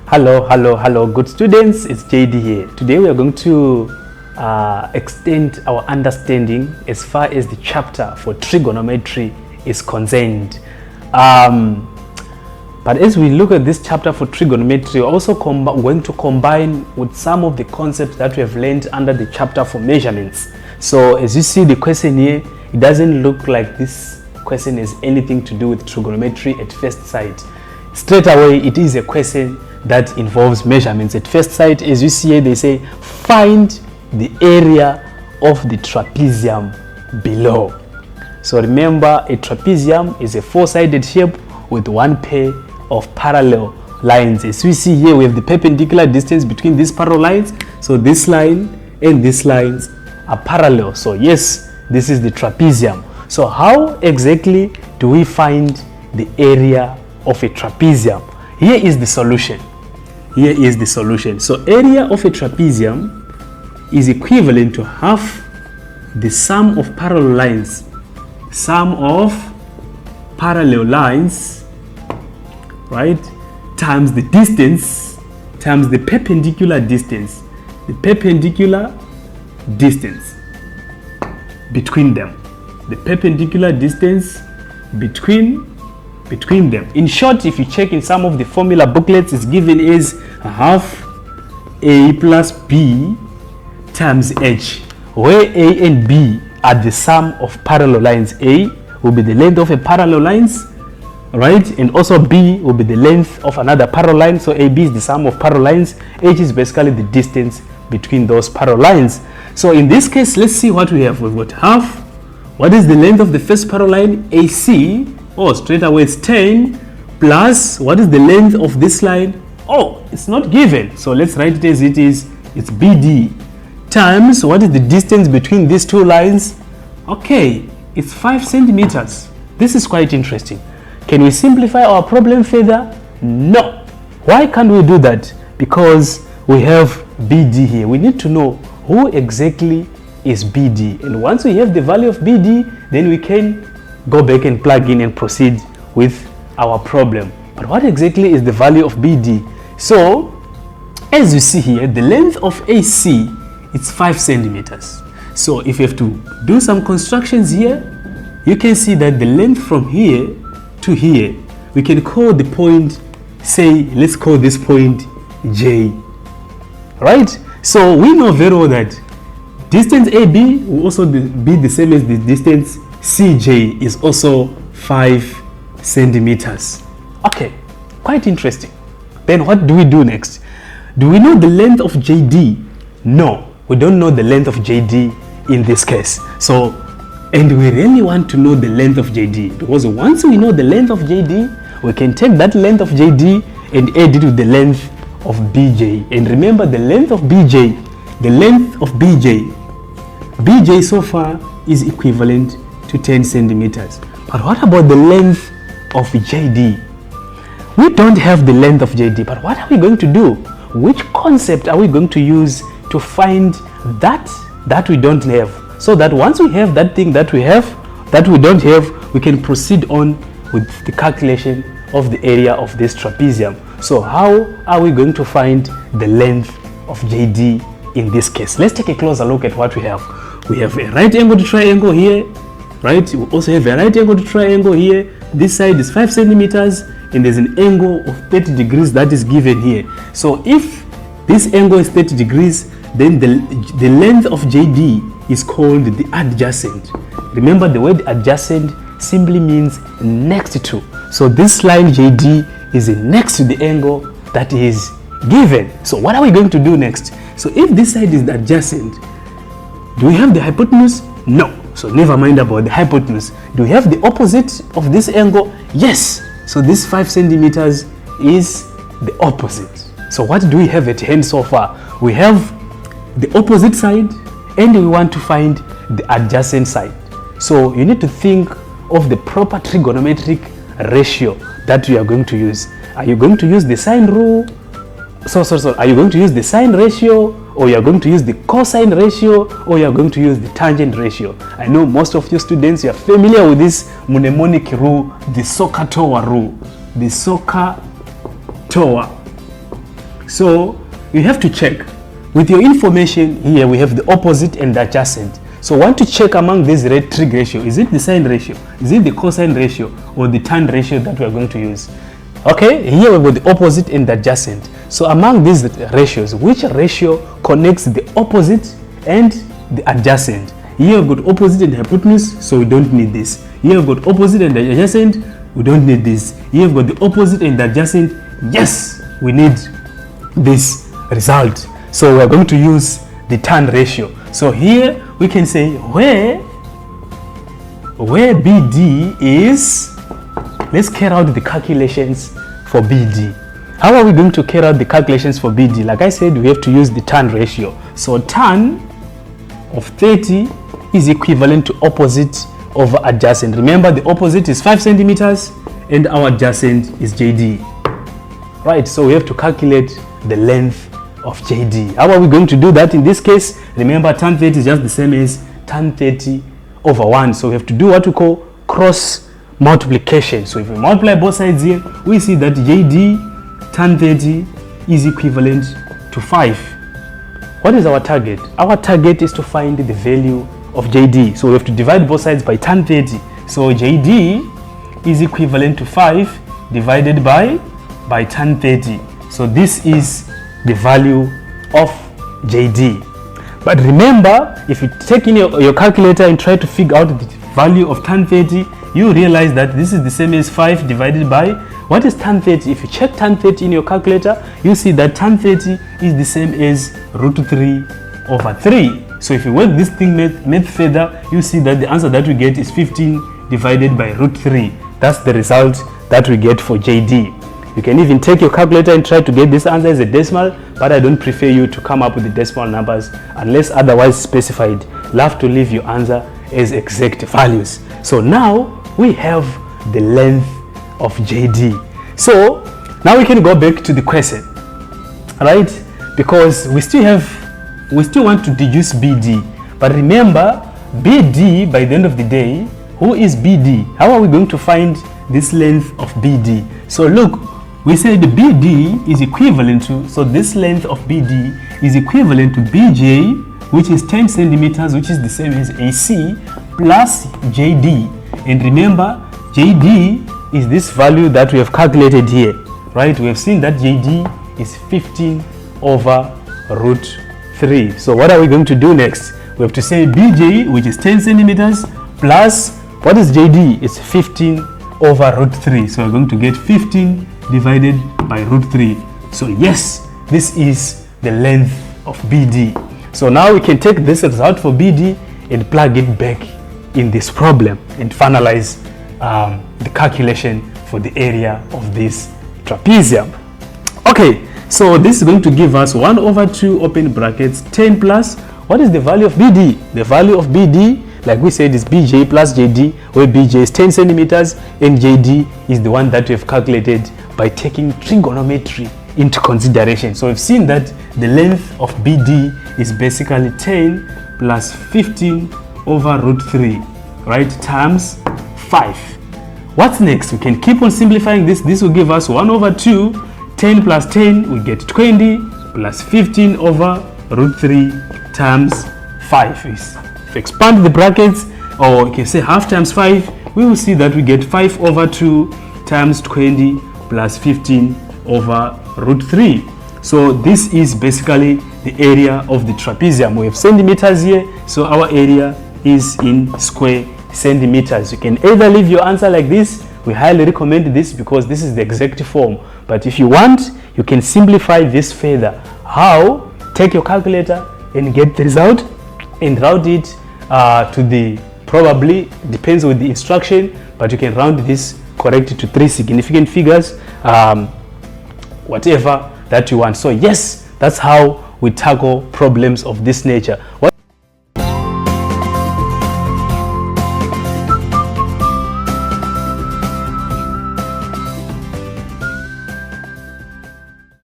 Hello, good students. It's JD here. Today we are going to extend our understanding as far as the chapter for trigonometry is concerned. But as we look at this chapter for trigonometry, we're also going to combine with some of the concepts that we have learned under the chapter for measurements. So as you see the question here, it doesn't look like this question has anything to do with trigonometry at first sight. Straight away, it is a question that involves measurements. At first sight, as you see here, they say find the area of the trapezium below. So remember, a trapezium is a four-sided shape with one pair of parallel lines. As we see here, we have the perpendicular distance between these parallel lines. So this line and these lines are parallel. So yes, this is the trapezium. So how exactly do we find the area of a trapezium? Here is the solution. Here is the solution. So area of a trapezium is equivalent to half the sum of parallel lines. Sum of parallel lines, right, times the distance, times the perpendicular distance. The perpendicular distance between them. The perpendicular distance between them. In short, if you check in some of the formula booklets, it's given as half a plus b times h, where a and b are the sum of parallel lines. A will be the length of a parallel lines, right, and also b will be the length of another parallel line. So ab is the sum of parallel lines, h is basically the distance between those parallel lines. So in this case, let's see what we have. We've got half. What is the length of the first parallel line? AC. Oh, straight away it's 10 plus what is the length of this line? Oh, it's not given. So let's write it as it is. It's BD times what is the distance between these two lines? Okay, it's 5 centimeters. This is quite interesting. Can we simplify our problem further? No. Why can't we do that? Because we have BD here. We need to know who exactly is BD. And once we have the value of BD, then we can go back and plug in and proceed with our problem. But what exactly is the value of BD? So, as you see here, the length of AC is 5 centimeters. So, if you have to do some constructions here, you can see that the length from here to here, we can call the point, say, let's call this point J. Right? So, we know very well that distance AB will also be the same as the distance CJ is also 5 centimeters. Okay, quite interesting. Then what do we do next? Do we know the length of JD? No, we don't know the length of JD in this case. So, and we really want to know the length of JD, because once we know the length of JD, we can take that length of JD and add it with the length of BJ. And remember, the length of BJ, BJ so far is equivalent to 10 centimeters. But what about the length of JD? We don't have the length of JD, but what are we going to do? Which concept are we going to use to find that we don't have? So that once we have that thing that we don't have, we can proceed on with the calculation of the area of this trapezium. So how are we going to find the length of JD in this case? Let's take a closer look at what we have. We have a right angle to triangle here, right? We also have a right angle to triangle here. This side is 5 centimeters and there's an angle of 30 degrees that is given here. So if this angle is 30 degrees, then the length of JD is called the adjacent. Remember, the word adjacent simply means next to. So this line JD is next to the angle that is given. So what are we going to do next? So if this side is adjacent, do we have the hypotenuse? No. So never mind about the hypotenuse. Do we have the opposite of this angle? Yes. So this 5 centimeters is the opposite. So what do we have at hand so far? We have the opposite side and we want to find the adjacent side. So you need to think of the proper trigonometric ratio that you are going to use. Are you going to use the sine rule? Are you going to use the sine ratio, or you are going to use the cosine ratio, or you are going to use the tangent ratio? I know most of you students, you are familiar with this mnemonic rule, the SOHCAHTOA rule. The SOHCAHTOA So you have to check. With your information here, we have the opposite and the adjacent. So want to check among these trig ratio, is it the sine ratio, is it the cosine ratio, or the tan ratio that we are going to use? Okay, here we've got the opposite and the adjacent. So among these ratios, which ratio connects the opposite and the adjacent? Here we've got opposite and hypotenuse, so we don't need this. Here we've got opposite and adjacent, we don't need this. Here we've got the opposite and the adjacent, yes, we need this result. So we're going to use the tan ratio. So here we can say where BD is, let's carry out the calculations for BD. How are we going to carry out the calculations for BD? Like I said, we have to use the tan ratio. So tan of 30 is equivalent to opposite over adjacent. Remember, the opposite is 5 centimeters and our adjacent is JD. Right, so we have to calculate the length of JD. How are we going to do that in this case? Remember, tan 30 is just the same as tan 30 over 1. So we have to do what we call cross multiplication. So if we multiply both sides here, we see that JD tan 30 is equivalent to 5. What is our target? Our target is to find the value of JD. So we have to divide both sides by tan 30. So JD is equivalent to 5 divided by tan 30. So this is the value of JD. But remember, if you take in your calculator and try to figure out the value of tan 30, you realize that this is the same as 5 divided by, what is tan 30? If you check tan 30 in your calculator, you see that tan 30 is the same as root 3 over 3. So if you work this thing math further, you see that the answer that we get is 15 divided by root 3. That's the result that we get for JD. You can even take your calculator and try to get this answer as a decimal, but I don't prefer you to come up with the decimal numbers unless otherwise specified. You have to leave your answer as exact values. So now we have the length of JD. So now we can go back to the question, right? Because we still want to deduce BD. But remember, BD, by the end of the day, who is BD? How are we going to find this length of BD? So look, we said BD is equivalent to, so this length of BD is equivalent to BJ, which is 10 centimeters, which is the same as AC, plus JD. And remember, JD is this value that we have calculated here, right? We have seen that JD is 15 over root 3. So what are we going to do next? We have to say BJ, which is 10 centimeters, plus, what is JD? It's 15 over root 3. So we're going to get 15 divided by root 3. So yes, this is the length of BD. So now we can take this result for BD and plug it back in this problem and finalize the calculation for the area of this trapezium. Okay, so this is going to give us 1 over 2 open brackets 10 plus, what is the value of BD? The value of BD, like we said, is BJ plus JD, where BJ is 10 centimeters and JD is the one that we have calculated by taking trigonometry into consideration. So we've seen that the length of BD is basically 10 plus 15 over root 3, right, times 5. What's next? We can keep on simplifying this. This will give us 1 over 2, 10 plus 10, we get 20, plus 15 over root 3 times 5. If we expand the brackets, or you can say half times 5, we will see that we get 5 over 2 times 20 plus 15 over root 3. So this is basically the area of the trapezium. We have centimeters here, so our area is in square centimeters. You can either leave your answer like this. We highly recommend this because this is the exact form. But if you want, you can simplify this further. How? Take your calculator and get the result and round it to the, probably depends on the instruction, but you can round this, correct it to 3 significant figures, whatever that you want. So yes, that's how we tackle problems of this nature.